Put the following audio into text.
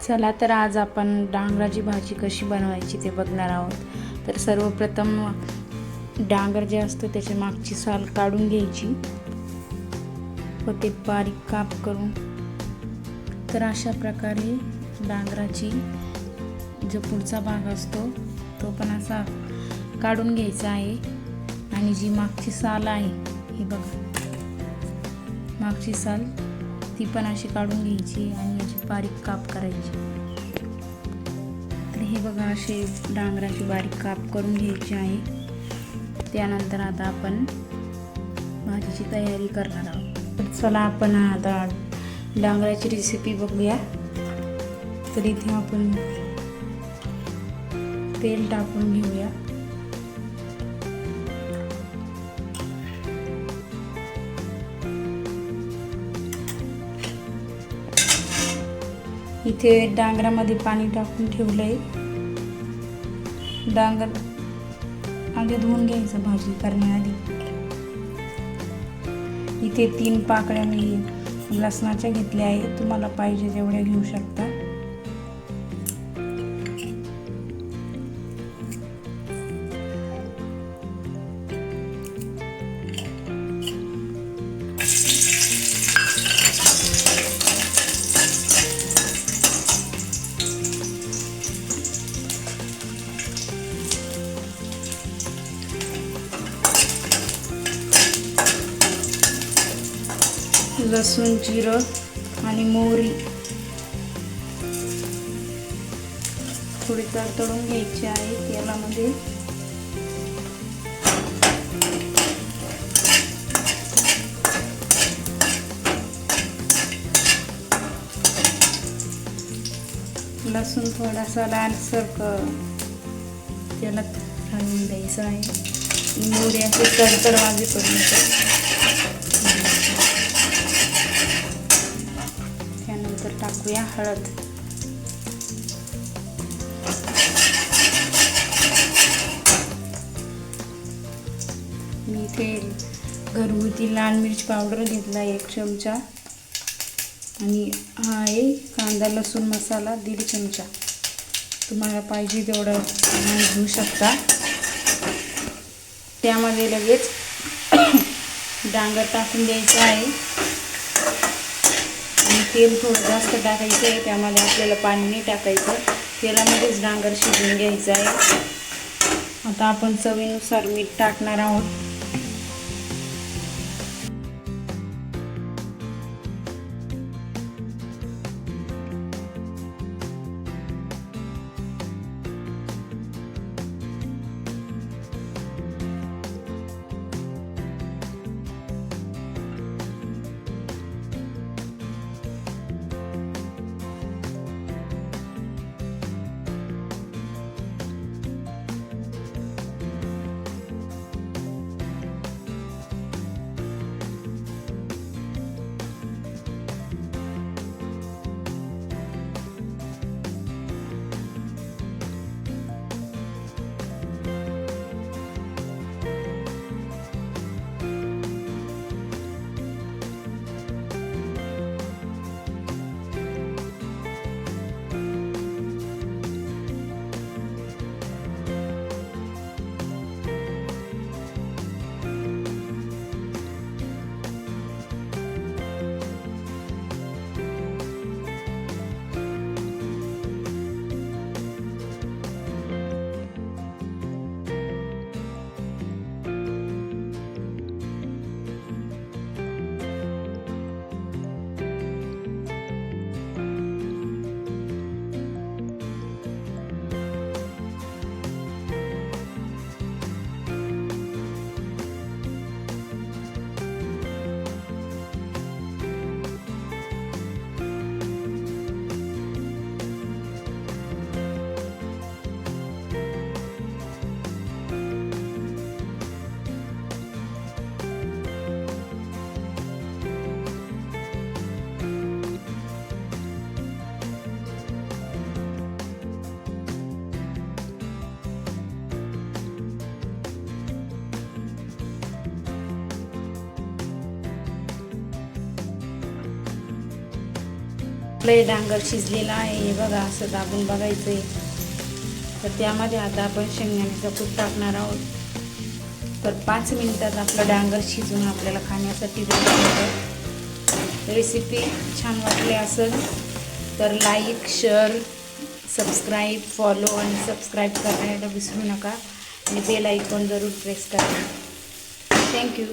चला तर आज आपण डांगराची भाजी कशी बनवायची ते बघणार आहोत। तर सर्वप्रथम डांगर जे असतो त्याची मागची साल काढून घ्यायची व ते बारीक काप करून, तर अशा प्रकारे डांगराची जो पुढचा भाग असतो तो पण असा काढून घ्यायचा आहे। आणि जी मागची साल आहे ही बघा, मागची साल ती पण अशी काढून घ्यायची आणि याची बारीक काप करायची। तर हे बघा असे डांगराची बारीक काप करून घ्यायची आहे। त्यानंतर आता आपण भाजीची तयारी करणार आहोत। तर चला आपण आता डांगराची रेसिपी बघूया। तर इथे आपण तेल टाकून घेऊया। इथे डांगरामध्ये पाणी टाकून ठेवलंय। डांगर आधी धुवून घ्यायचं भाजी करण्याआधी। इथे 3 पाकळ्या मी लसणाच्या घेतल्या आहे, तुम्हाला पाहिजे तेवढ्या घेऊ शकता। लसूण, जिरं आणि मोहरी थोडी तडतडून घ्यायची आहे तेलामध्ये। लसूण थोडासा लालसर तेलात घालून द्यायचं आहे। मोहरी अशी तडतड वाजेपर्यंत। त्यानंतर टाकूया हळद। मी इथे घरगुती लाल मिर्च पावडर घेतला 1 चमचा आणि हा आहे कांदा लसूण मसाला 1.5 चमचा। तुम्हाला पाहिजे तेवढं घेऊ शकता। त्यामध्ये लगेच डांगर टाकून द्यायचं आहे आणि तेल थोडं जास्त टाकायचं आहे। त्यामध्ये आपल्याला पाणी नाही टाकायचं, तेलामध्येच डांगर शिजवून घ्यायचं आहे। आता आपण चवीनुसार मीठ टाकणार आहोत। आपलं हे डांगर शिजलेलं आहे, हे बघा असं दाबून बघायचं आहे. तर त्यामध्ये आता आपण शेंगदाण्याचं कूट टाकणार आहोत. तर 5 मिनिटात आपलं डांगर शिजून आपल्याला खाण्यासाठी रेडी होतं. रेसिपी छान वाटली असेल तर लाईक, शेअर, सबस्क्राईब, फॉलो आणि सबस्क्राईब करायला विसरू नका आणि बेल आयकॉन जरूर प्रेस करा. थँक्यू.